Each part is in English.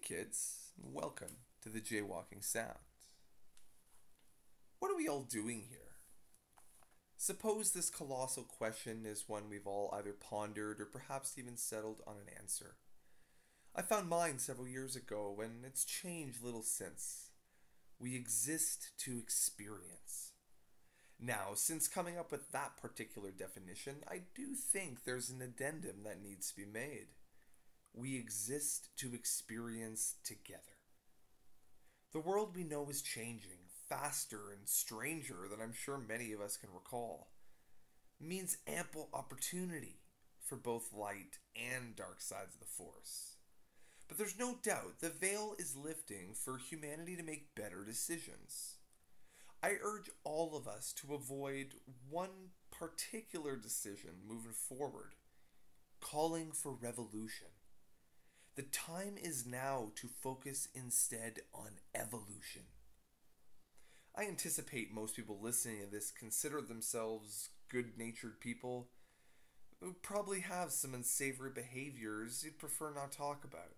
kids, and welcome to the Jaywalking Sound. What are we all doing here? Suppose this colossal question is one we've all either pondered or perhaps even settled on an answer. I found mine several years ago, and it's changed little since. We exist to experience. Now, since coming up with that particular definition, I do think there's an addendum that needs to be made. We exist to experience together. The world we know is changing, faster and stranger than I'm sure many of us can recall. It means ample opportunity for both light and dark sides of the Force. But there's no doubt the veil is lifting for humanity to make better decisions. I urge all of us to avoid one particular decision moving forward, calling for revolution. The time is now to focus instead on evolution. I anticipate most people listening to this consider themselves good-natured people who probably have some unsavory behaviors you'd prefer not talk about.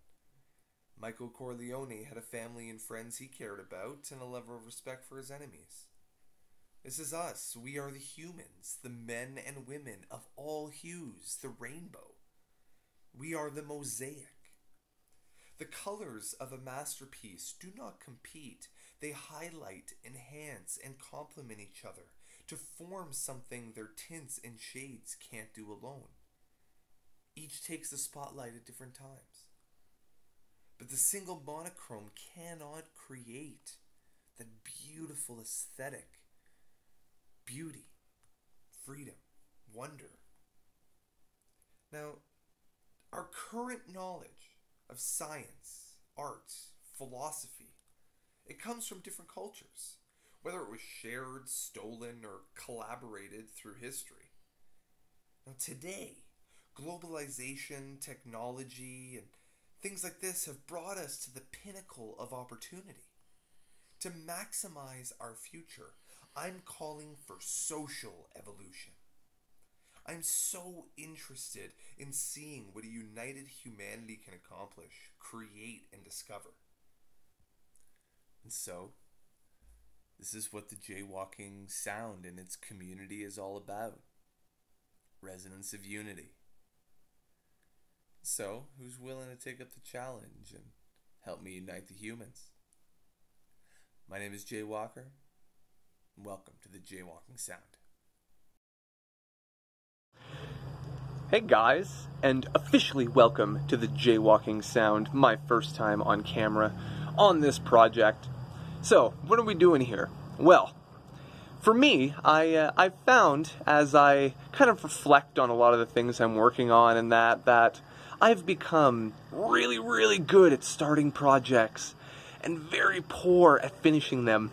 Michael Corleone had a family and friends he cared about and a level of respect for his enemies. This is us. We are the humans, the men and women of all hues, the rainbow. We are the mosaic. The colors of a masterpiece do not compete. They highlight, enhance, and complement each other to form something their tints and shades can't do alone. Each takes the spotlight at different times. But the single monochrome cannot create that beautiful aesthetic, beauty, freedom, wonder. Now, our current knowledge of science, art, philosophy, it comes from different cultures, whether it was shared, stolen, or collaborated through history. Now today, globalization, technology, and things like this have brought us to the pinnacle of opportunity. To maximize our future, I'm calling for social evolution. I'm so interested in seeing what a united humanity can accomplish, create, and discover. And so, this is what the Jaywalking Sound and its community is all about. Resonance of unity. So, who's willing to take up the challenge and help me unite the humans? My name is Jay Walker, and welcome to the Jaywalking Sound. Hey guys, and officially welcome to the Jaywalking Sound, my first time on camera on this project. So, what are we doing here? Well, for me, I found as I kind of reflect on a lot of the things I'm working on and that I've become really good at starting projects and very poor at finishing them.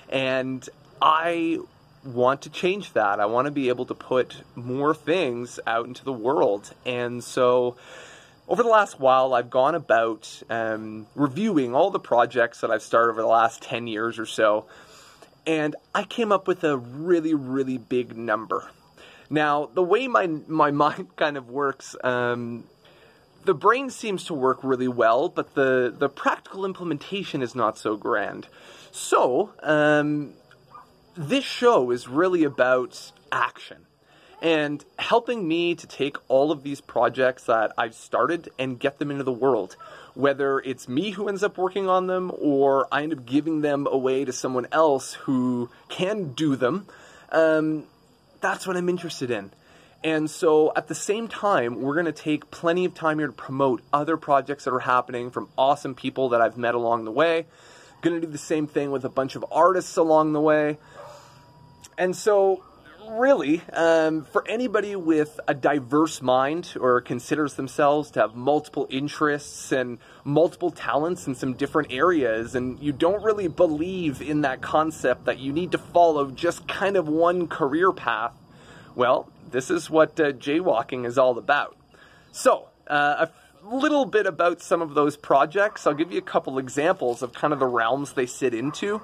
And I want to change that. I want to be able to put more things out into the world. And so over the last while, I've gone about reviewing all the projects that I've started over the last 10 years or so. And I came up with a really big number. Now, the way my mind kind of works, the brain seems to work really well, but the practical implementation is not so grand. So, this show is really about action and helping me to take all of these projects that I've started and get them into the world. Whether it's me who ends up working on them or I end up giving them away to someone else who can do them, that's what I'm interested in. And so at the same time, we're going to take plenty of time here to promote other projects that are happening from awesome people that I've met along the way. Going to do the same thing with a bunch of artists along the way. And so, really, for anybody with a diverse mind or considers themselves to have multiple interests and multiple talents in some different areas, and you don't really believe in that concept that you need to follow just kind of one career path, well, this is what jaywalking is all about. So, a little bit about some of those projects. I'll give you a couple examples of kind of the realms they sit into.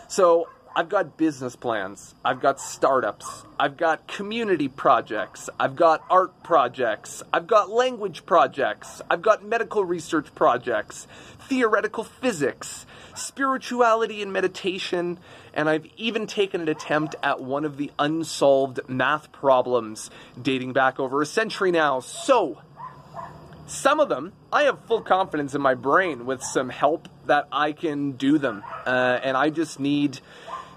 So, I've got business plans, I've got startups, I've got community projects, I've got art projects, I've got language projects, I've got medical research projects, theoretical physics, spirituality and meditation, and I've even taken an attempt at one of the unsolved math problems dating back over a century now. So, some of them, I have full confidence in my brain with some help that I can do them. And I just need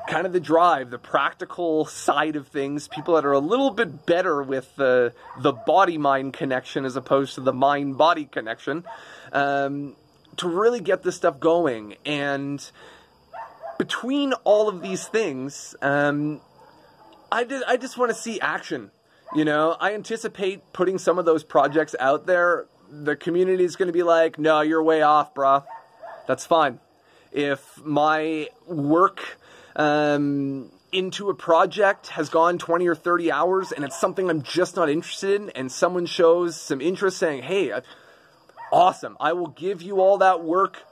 kind of the drive, the practical side of things, people that are a little bit better with the body-mind connection as opposed to the mind-body connection, to really get this stuff going. And between all of these things, I just want to see action. You know, I anticipate putting some of those projects out there. The community is going to be like, no, you're way off, brah. That's fine. If my work into a project has gone 20 or 30 hours and it's something I'm just not interested in, and someone shows some interest saying, hey, awesome, I will give you all that work,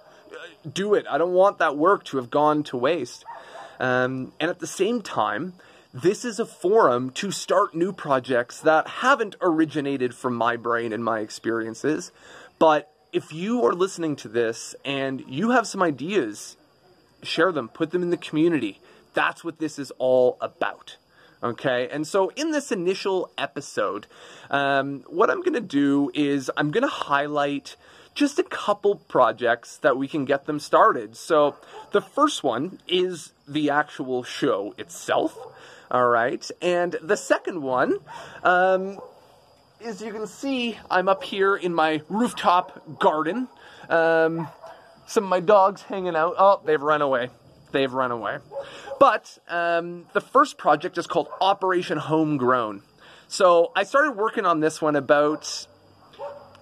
do it. I don't want that work to have gone to waste. And at the same time, this is a forum to start new projects that haven't originated from my brain and my experiences. But if you are listening to this and you have some ideas, share them, put them in the community. That's what this is all about. Okay, and so in this initial episode, what I'm going to do is I'm going to highlight just a couple projects that we can get them started. So the first one is the actual show itself. All right, and the second one, as you can see, I'm up here in my rooftop garden. Some of my dogs hanging out. Oh, they've run away. They've run away. But the first project is called Operation Homegrown. So I started working on this one about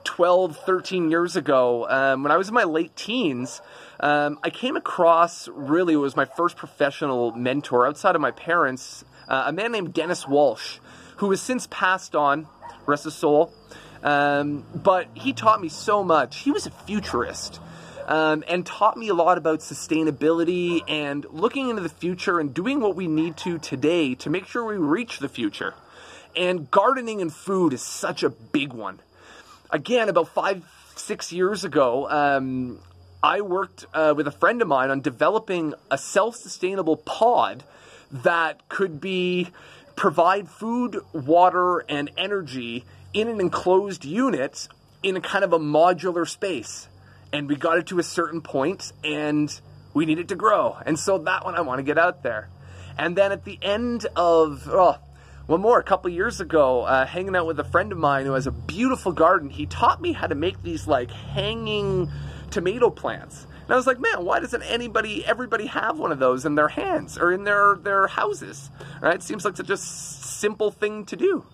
12, 13 years ago. When I was in my late teens, I came across, really, it was my first professional mentor outside of my parents, a man named Dennis Walsh, who has since passed on, rest his soul. But he taught me so much. He was a futurist. And taught me a lot about sustainability and looking into the future and doing what we need to today to make sure we reach the future. And gardening and food is such a big one. Again, about 5-6 years ago, I worked with a friend of mine on developing a self-sustainable pod that could provide food, water, and energy in an enclosed unit in a kind of a modular space. And we got it to a certain point, and we need it to grow. And so that one I want to get out there. And then at the end of, a couple years ago, hanging out with a friend of mine who has a beautiful garden, he taught me how to make these like hanging tomato plants. And I was like, man, why doesn't everybody have one of those in their hands or in their houses? Right? It seems like such a simple thing to do.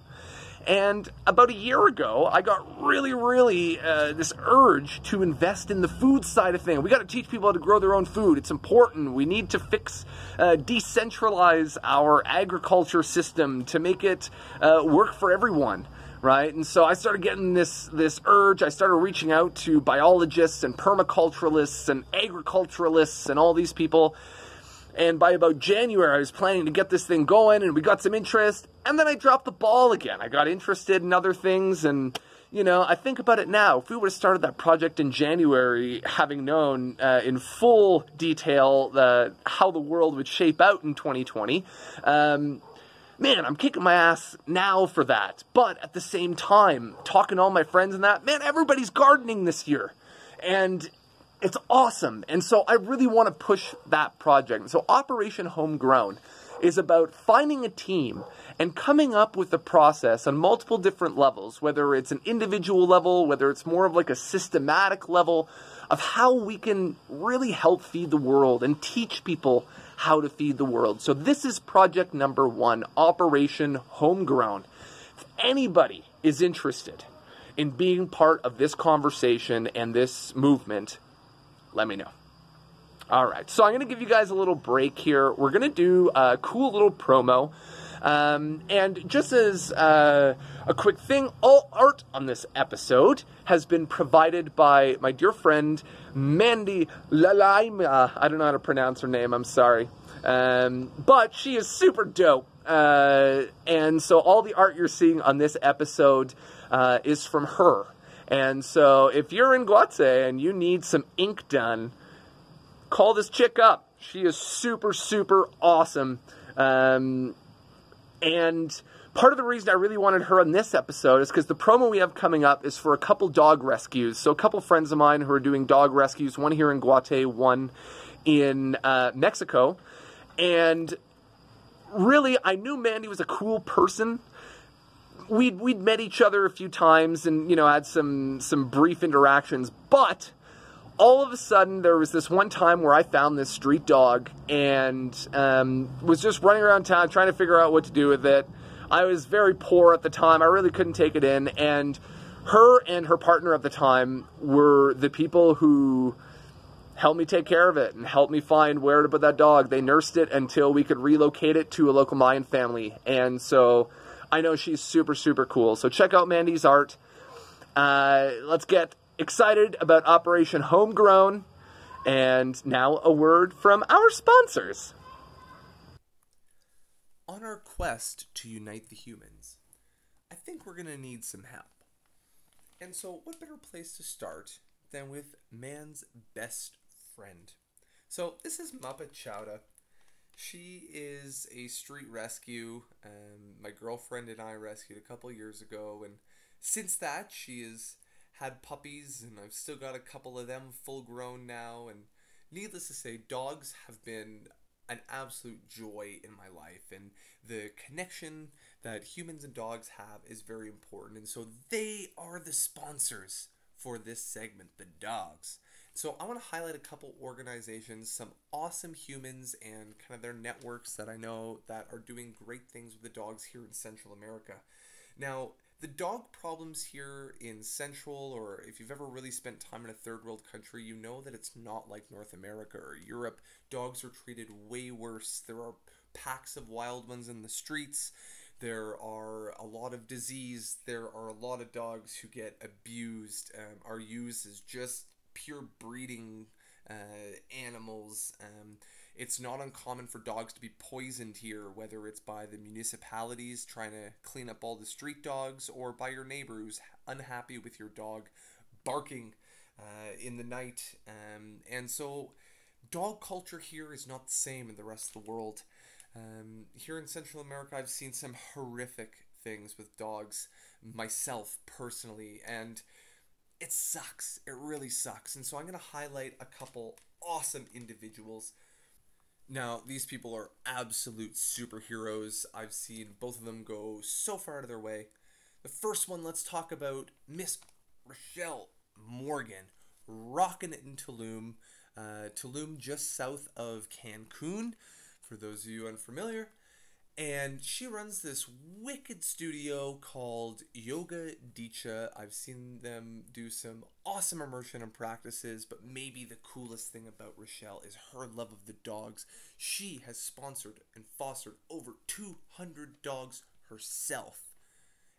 And about a year ago, I got really this urge to invest in the food side of things. We got to teach people how to grow their own food. It's important. We need to decentralize our agriculture system to make it work for everyone, right? And so I started getting this urge. I started reaching out to biologists and permaculturalists and agriculturalists and all these people. And by about January, I was planning to get this thing going, and we got some interest, and then I dropped the ball again. I got interested in other things, and, you know, I think about it now. If we would have started that project in January, having known in full detail how the world would shape out in 2020, man, I'm kicking my ass now for that. But at the same time, talking to all my friends and that, man, everybody's gardening this year. And it's awesome. And so I really want to push that project. So Operation Homegrown is about finding a team and coming up with a process on multiple different levels, whether it's an individual level, whether it's more of like a systematic level of how we can really help feed the world and teach people how to feed the world. So this is project number 1, Operation Homegrown. If anybody is interested in being part of this conversation and this movement, let me know. All right, so I'm going to give you guys a little break here. We're going to do a cool little promo. And just as a quick thing, all art on this episode has been provided by my dear friend, Mandy Lalaima. I don't know how to pronounce her name, I'm sorry. But she is super dope. And so all the art you're seeing on this episode is from her. And so if you're in Guate and you need some ink done, call this chick up. She is super, super awesome. And part of the reason I really wanted her on this episode is because the promo we have coming up is for a couple dog rescues. So a couple friends of mine who are doing dog rescues, one here in Guate, one in Mexico. And really, I knew Mandy was a cool person. We'd met each other a few times and, you know, had some brief interactions. But all of a sudden, there was this one time where I found this street dog and was just running around town trying to figure out what to do with it. I was very poor at the time. I really couldn't take it in. And her partner at the time were the people who helped me take care of it and helped me find where to put that dog. They nursed it until we could relocate it to a local Mayan family. And so I know she's super, super cool. So check out Mandy's art. Let's get excited about Operation Homegrown. And now a word from our sponsors. On our quest to unite the humans, I think we're going to need some help. And so what better place to start than with man's best friend? So this is Mappa Chowda. She is a street rescue. My girlfriend and I rescued a couple years ago, and since that she has had puppies, and I've still got a couple of them full grown now. And needless to say, dogs have been an absolute joy in my life, and the connection that humans and dogs have is very important. And so they are the sponsors for this segment, the dogs. So I want to highlight a couple organizations, some awesome humans and kind of their networks that I know that are doing great things with the dogs here in Central America. Now, the dog problems here in Central, or if you've ever really spent time in a third world country, you know that it's not like North America or Europe. Dogs are treated way worse. There are packs of wild ones in the streets. There are a lot of disease. There are a lot of dogs who get abused, are used as just pure breeding animals. It's not uncommon for dogs to be poisoned here, whether it's by the municipalities trying to clean up all the street dogs, or by your neighbor who's unhappy with your dog barking in the night. And so dog culture here is not the same in the rest of the world. Here in Central America, I've seen some horrific things with dogs myself personally, and it sucks. It really sucks. And so I'm going to highlight a couple awesome individuals. Now, these people are absolute superheroes. I've seen both of them go so far out of their way. The first one, let's talk about Miss Rochelle Morgan, rocking it in Tulum. Tulum, just south of Cancun, for those of you unfamiliar. And she runs this wicked studio called Yoga Dicha. I've seen them do some awesome immersion and practices, but maybe the coolest thing about Rochelle is her love of the dogs. She has sponsored and fostered over 200 dogs herself.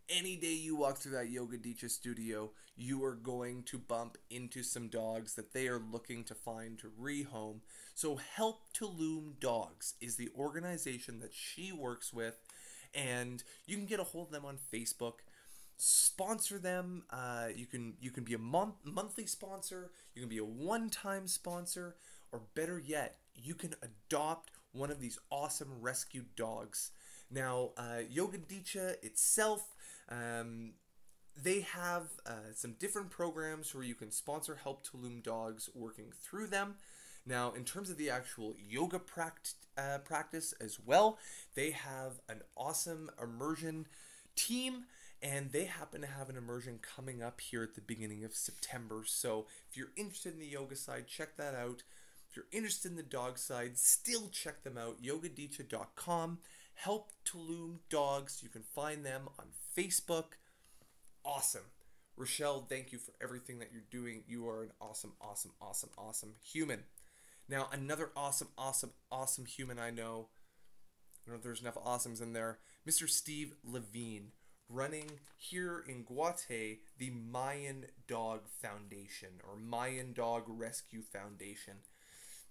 Any day you walk through that Yoga Dicha studio, you are going to bump into some dogs that they are looking to find to rehome. So Help Tulum Dogs is the organization that she works with, and you can get a hold of them on Facebook. Sponsor them. You can be a monthly sponsor. You can be a one-time sponsor, or better yet, you can adopt one of these awesome rescued dogs. Now, Yoga Dicha itself, they have some different programs where you can sponsor Help Tulum Dogs working through them. Now, in terms of the actual yoga practice as well, they have an awesome immersion team, and they happen to have an immersion coming up here at the beginning of September. So if you're interested in the yoga side, check that out. If you're interested in the dog side, still check them out, yogadicha.com. Help Tulum Dogs, you can find them on Facebook. Awesome. Rochelle, thank you for everything that you're doing. You are an awesome, awesome, awesome, awesome human. Now, another awesome, awesome, awesome human I know don't know if there's enough awesomes in there, Mr. Steve Levine, running here in Guate the Mayan Dog Foundation, or Mayan Dog Rescue Foundation.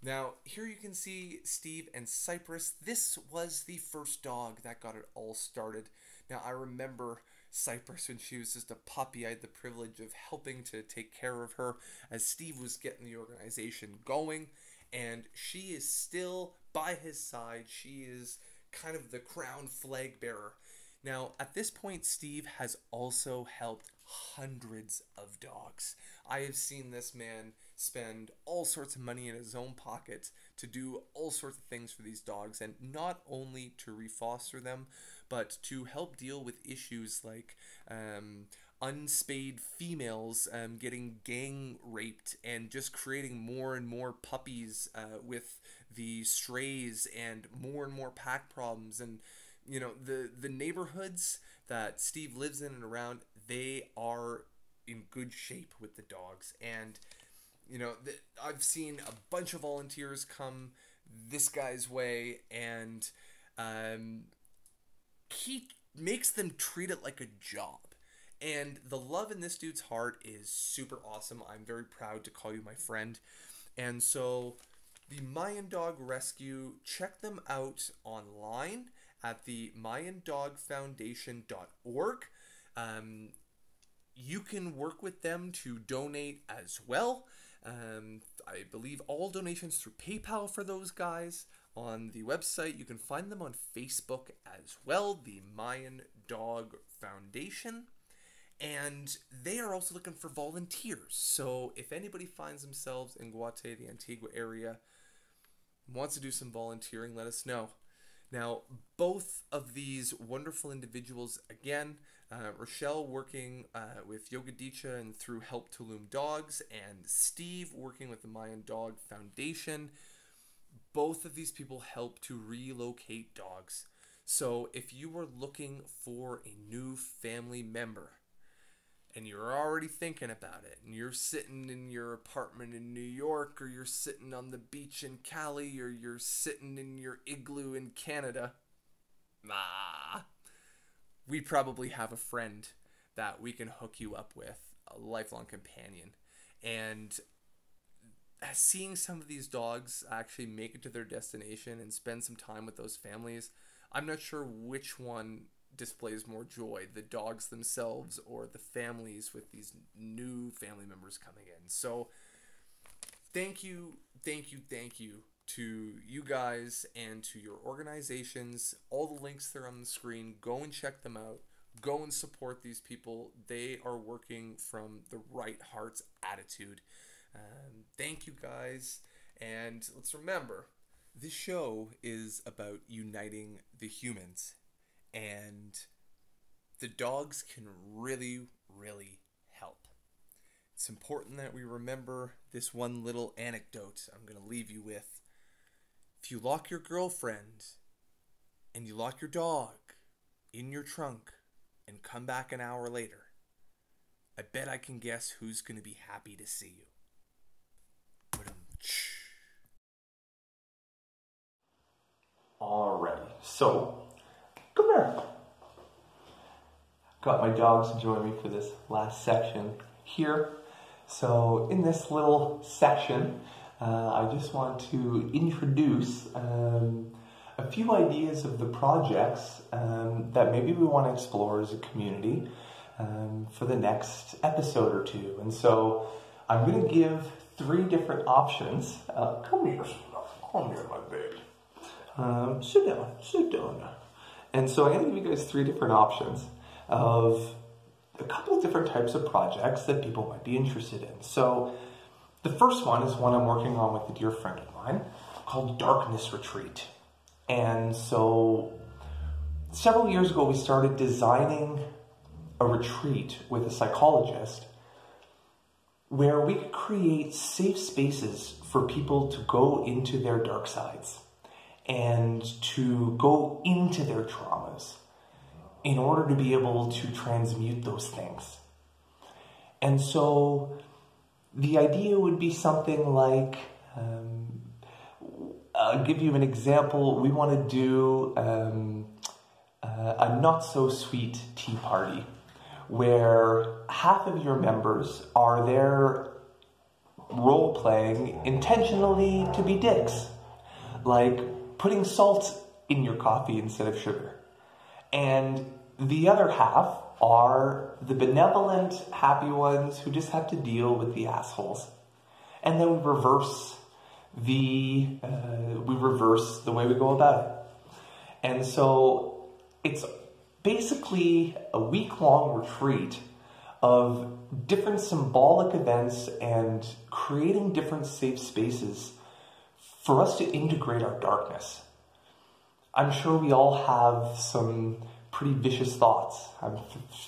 Now, here you can see Steve and Cypress. This was the first dog that got it all started. Now, I remember Cypress when she was just a puppy. I had the privilege of helping to take care of her as Steve was getting the organization going, and she is still by his side. She is kind of the crown flag bearer. Now, at this point, Steve has also helped hundreds of dogs. I have seen this man spend all sorts of money in his own pocket to do all sorts of things for these dogs, and not only to refoster them, but to help deal with issues like unspayed females getting gang raped, and just creating more and more puppies with the strays, and more pack problems. And you know, the neighborhoods that Steve lives in and around, they are in good shape with the dogs. And you know, I've seen a bunch of volunteers come this guy's way, and he makes them treat it like a job. And the love in this dude's heart is super awesome. I'm very proud to call you my friend. And so the Mayan Dog Rescue, check them out online at the MayanDogFoundation.org. You can work with them to donate as well. I believe all donations through PayPal for those guys. On the website, you can find them on Facebook as well, the Mayan Dog Foundation. And they are also looking for volunteers. So if anybody finds themselves in Guate, the Antigua area, wants to do some volunteering, let us know. Now, both of these wonderful individuals, again, Rochelle working with Yoga Dicha and through Help Tulum Dogs, and Steve working with the Mayan Dog Foundation, both of these people help to relocate dogs. So if you are looking for a new family member, and you're already thinking about it, and you're sitting in your apartment in New York, or you're sitting on the beach in Cali, or you're sitting in your igloo in Canada, we probably have a friend that we can hook you up with, a lifelong companion. And seeing some of these dogs actually make it to their destination and spend some time with those families, I'm not sure which one displays more joy, the dogs themselves or the families with these new family members coming in. So thank you to you guys and to your organizations. All the links there on the screen. Go and check them out. Go and support these people. They are working from the right heart's attitude. Thank you guys. And let's remember, this show is about uniting the humans. And the dogs can really help. It's important that we remember this one little anecdote I'm going to leave you with. If you lock your girlfriend and you lock your dog in your trunk and come back an hour later, I bet I can guess who's going to be happy to see you. Alrighty, so come here. Got my dogs to join me for this last section here. So in this little section, I just want to introduce a few ideas of the projects that maybe we want to explore as a community for the next episode or two. And so I'm going to give 3 different options. Come here, my baby. Sit down. And so I'm going to give you guys 3 different options of a couple of different types of projects that people might be interested in. So the first one is one I'm working on with a dear friend of mine called Darkness Retreat. And so several years ago, we started designing a retreat with a psychologist where we could create safe spaces for people to go into their dark sides and to go into their traumas in order to be able to transmute those things. And so the idea would be something like, I'll give you an example. We want to do a not-so-sweet tea party where half of your members are there role-playing intentionally to be dicks, like putting salt in your coffee instead of sugar. And the other half are the benevolent, happy ones who just have to deal with the assholes. And then we reverse the way we go about it. And so it's basically a week-long retreat of different symbolic events and creating different safe spaces for us to integrate our darkness. I'm sure we all have some pretty vicious thoughts. I'm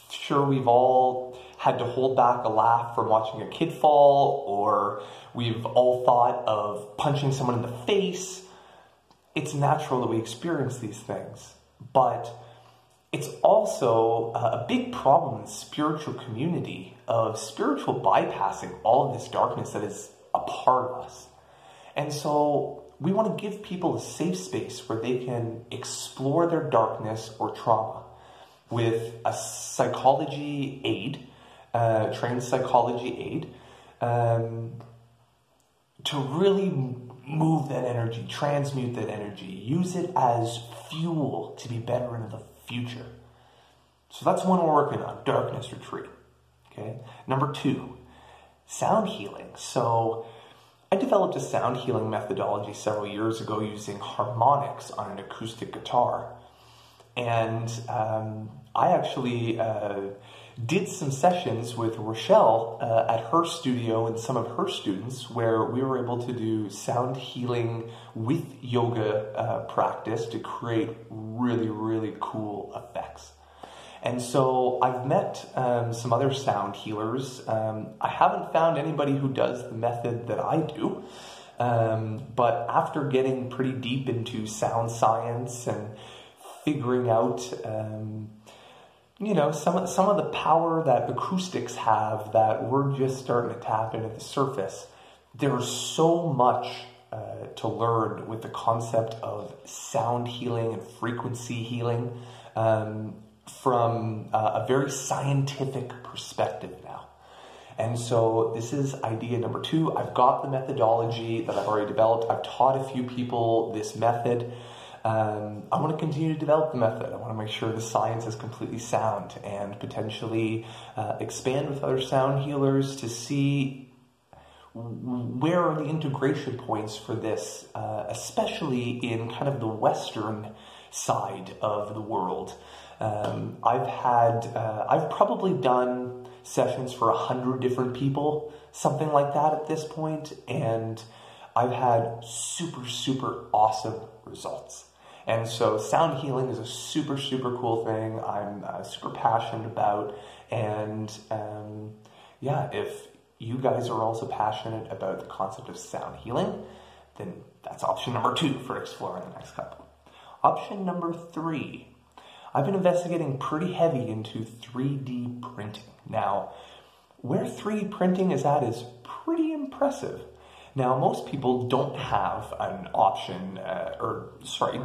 sure we've all had to hold back a laugh from watching a kid fall, or we've all thought of punching someone in the face. It's natural that we experience these things, but it's also a big problem in the spiritual community of spiritual bypassing all of this darkness that is a part of us. And so we want to give people a safe space where they can explore their darkness or trauma with a psychology aid, trained psychology aid, to really move that energy, transmute that energy, use it as fuel to be better in the future. So that's one we're working on, darkness retreat. Okay. Number 2, sound healing. So I developed a sound healing methodology several years ago using harmonics on an acoustic guitar. And I actually did some sessions with Rochelle at her studio and some of her students where we were able to do sound healing with yoga practice to create really, really cool effects. And so I've met some other sound healers. I haven't found anybody who does the method that I do, but after getting pretty deep into sound science and figuring out, some of the power that acoustics have that we're just starting to tap into the surface, there's so much to learn with the concept of sound healing and frequency healing. From a very scientific perspective now. And so this is idea number 2. I've got the methodology that I've already developed. I've taught a few people this method. I want to continue to develop the method. I want to make sure the science is completely sound and potentially expand with other sound healers to see where are the integration points for this, especially in kind of the Western side of the world. I've probably done sessions for 100 different people, something like that at this point, and I've had super, super awesome results. And so sound healing is a super, super cool thing I'm super passionate about. And if you guys are also passionate about the concept of sound healing, then that's option number 2 for exploring the next couple. Option number 3. I've been investigating pretty heavy into 3D printing. Now, where 3D printing is at is pretty impressive. Now, most people don't have an option,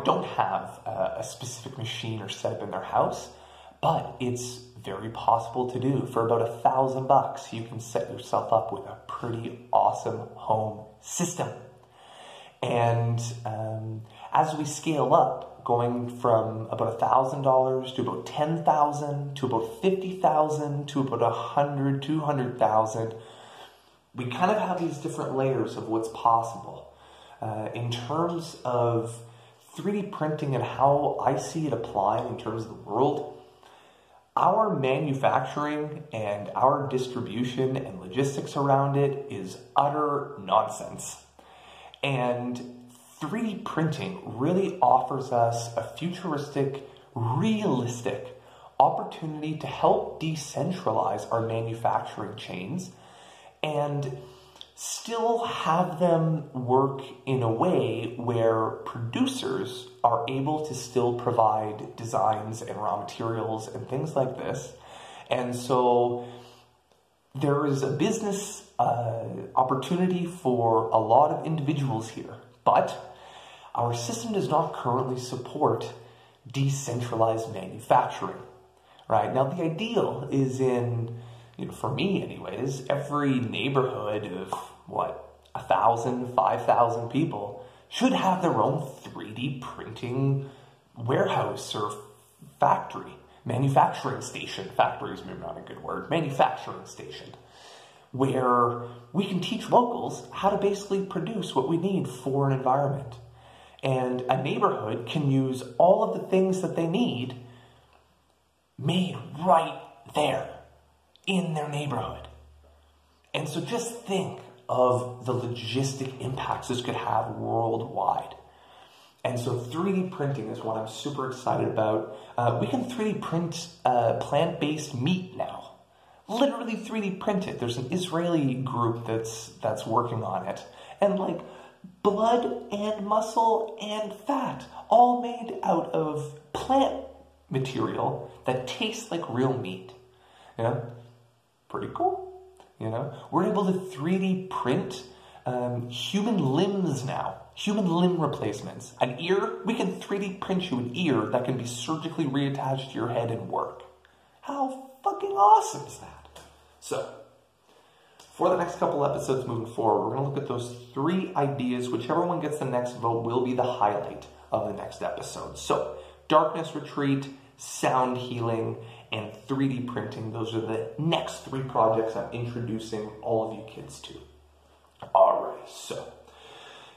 don't have a specific machine or setup in their house, but it's very possible to do. For about $1,000, you can set yourself up with a pretty awesome home system. And as we scale up, going from about $1,000 to about $10,000 to about $50,000 to about $100,000, $200,000, we kind of have these different layers of what's possible. In terms of 3D printing and how I see it applying in terms of the world, our manufacturing and our distribution and logistics around it is utter nonsense. And 3D printing really offers us a futuristic, realistic opportunity to help decentralize our manufacturing chains and still have them work in a way where producers are able to still provide designs and raw materials and things like this. And so there is a business opportunity for a lot of individuals here, but our system does not currently support decentralized manufacturing, right? Now, the ideal is in, for me anyways, every neighborhood of, 1,000, 5,000 people should have their own 3D printing warehouse or factory manufacturing station. Factory is maybe not a good word. Manufacturing station, where we can teach locals how to basically produce what we need for an environment. And a neighborhood can use all of the things that they need made right there in their neighborhood. And so just think of the logistic impacts this could have worldwide. And so 3D printing is what I'm super excited about. We can 3D print plant-based meat now. Literally 3D print it. There's an Israeli group that's working on it. And like blood and muscle and fat, all made out of plant material that tastes like real meat. You know, pretty cool. You know, we're able to 3D print human limbs now. Human limb replacements. An ear, we can 3D print you an ear that can be surgically reattached to your head and work. How fucking awesome is that? So, for the next couple episodes moving forward, we're going to look at those 3 ideas. Whichever one gets the next vote will be the highlight of the next episode. So, darkness retreat, sound healing, and 3D printing. Those are the next 3 projects I'm introducing all of you kids to. Alright, so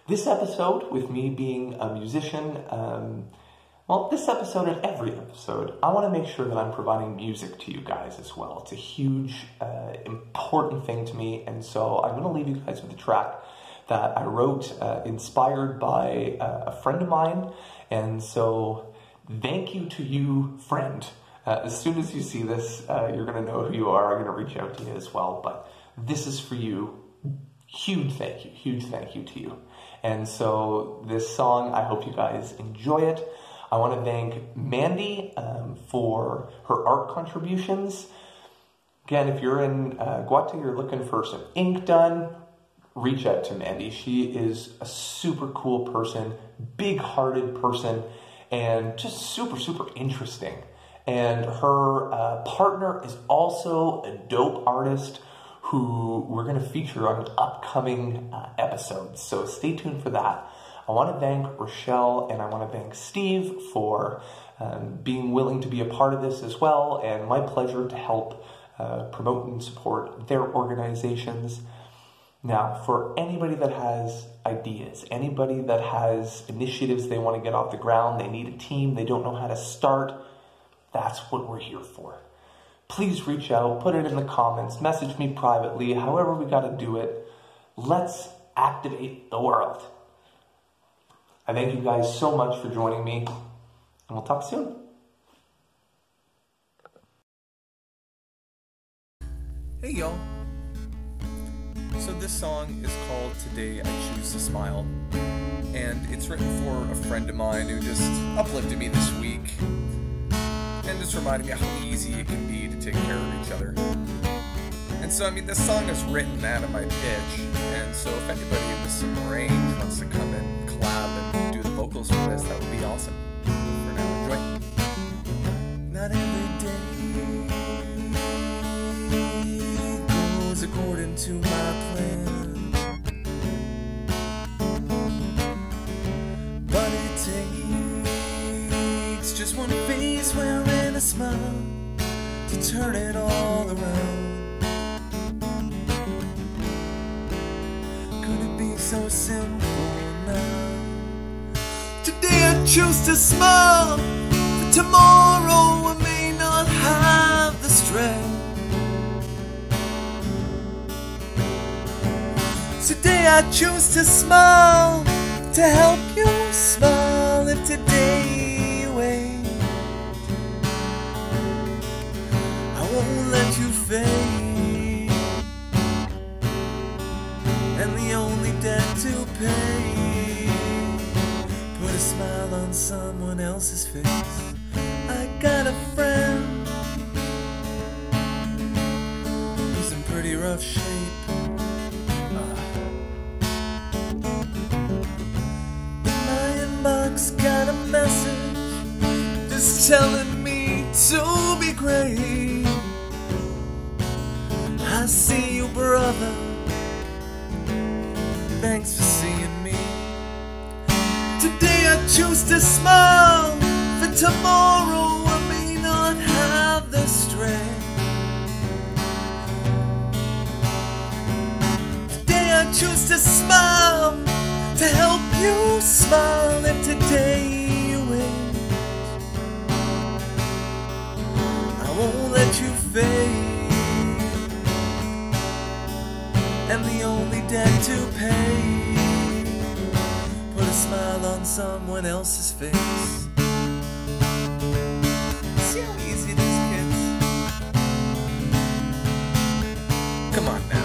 this episode, with me being a musician, this episode and every episode, I want to make sure that I'm providing music to you guys as well. It's a huge, important thing to me, and so I'm going to leave you guys with a track that I wrote, inspired by a friend of mine, and so thank you to you, friend. As soon as you see this, you're going to know who you are. I'm going to reach out to you as well, but this is for you. Huge thank you to you. And so this song, I hope you guys enjoy it. I want to thank Mandy for her art contributions. Again, if you're in Guate, you're looking for some ink done, reach out to Mandy. She is a super cool person, big-hearted person, and just super, super interesting. And her partner is also a dope artist who we're going to feature on upcoming episodes. So stay tuned for that. I want to thank Rochelle and I want to thank Steve for being willing to be a part of this as well. And my pleasure to help promote and support their organizations. Now, for anybody that has ideas, anybody that has initiatives they want to get off the ground, they need a team, they don't know how to start, that's what we're here for. Please reach out, put it in the comments, message me privately, however we got to do it. Let's activate the world. I thank you guys so much for joining me, and we'll talk soon. Hey y'all. So this song is called Today I Choose to Smile, and it's written for a friend of mine who just uplifted me this week. And just reminding me how easy it can be to take care of each other. And so, this song is written out of my pitch, and so if anybody with some range wants to come and collab and do the vocals for this, that would be awesome. For now, enjoy. Not every day goes according to my plan, but it takes just one face wearing a smile to turn it all around. Could it be so simple now? Today I choose to smile, but tomorrow I may not have the strength. Today I choose to smile, to help you smile if today you ain't. Won't let you fade, and the only debt to pay, put a smile on someone else's face. I got a friend who's in pretty rough shape. My inbox got a message just telling me to be great. I see you, brother. Thanks for seeing me. Today I choose to smile, for tomorrow I may not have choose to smile, to help you smile if today you win. I won't let you fade, and the only debt to pay, put a smile on someone else's face. See how easy it is, kids? Come on now.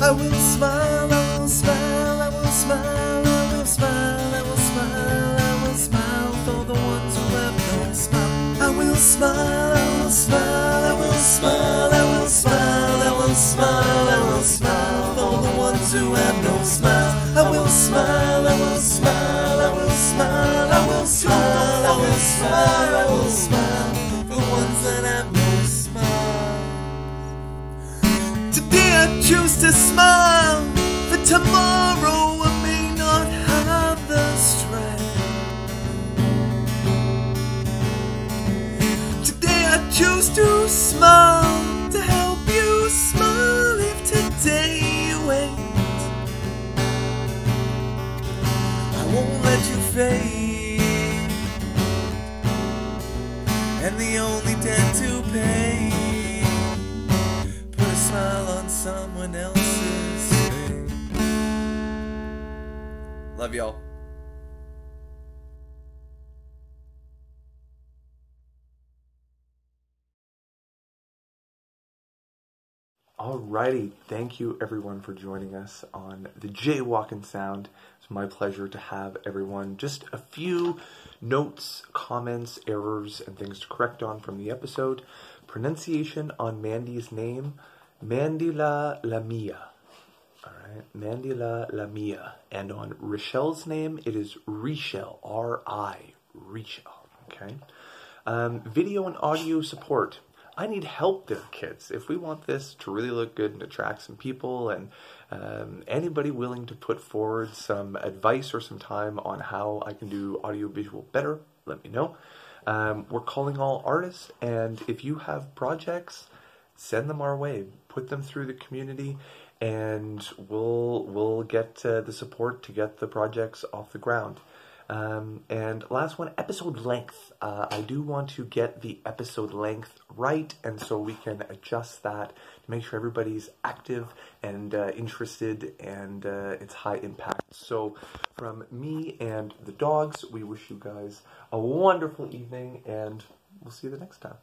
I will smile, I will smile, I will smile, I will smile, I will smile, I will smile for the ones who have no smile. I will smile, I will smile, I will smile, I will smile, I will smile, I will smile for the ones who have no smile. I will smile, I will smile, I will smile, I will smile, I will smile, I will smile for the ones that have no smile. Today I choose to smile, for tomorrow I may not have the strength. Today I choose to smile, to help you smile if today you ain't. I won't let you fade, and the only debt to pay, put a smile on someone else's face. Love y'all. Alrighty, thank you everyone for joining us on the Jaywalking Sound. It's my pleasure to have everyone. Just a few notes, comments, errors, and things to correct on from the episode. Pronunciation on Mandy's name, Mandila Lamia. Alright, Mandila Lamia. And on Rochelle's name, it is Richelle, R-I, Richelle. Okay. Video and audio support. I need help there, kids. If we want this to really look good and attract some people, and anybody willing to put forward some advice or some time on how I can do audio-visual better, let me know. We're calling all artists, and if you have projects, send them our way. Put them through the community, and we'll get the support to get the projects off the ground. And last one, episode length. I do want to get the episode length right, and so we can adjust that to make sure everybody's active and interested, and it's high impact. So from me and the dogs, we wish you guys a wonderful evening, and we'll see you the next time.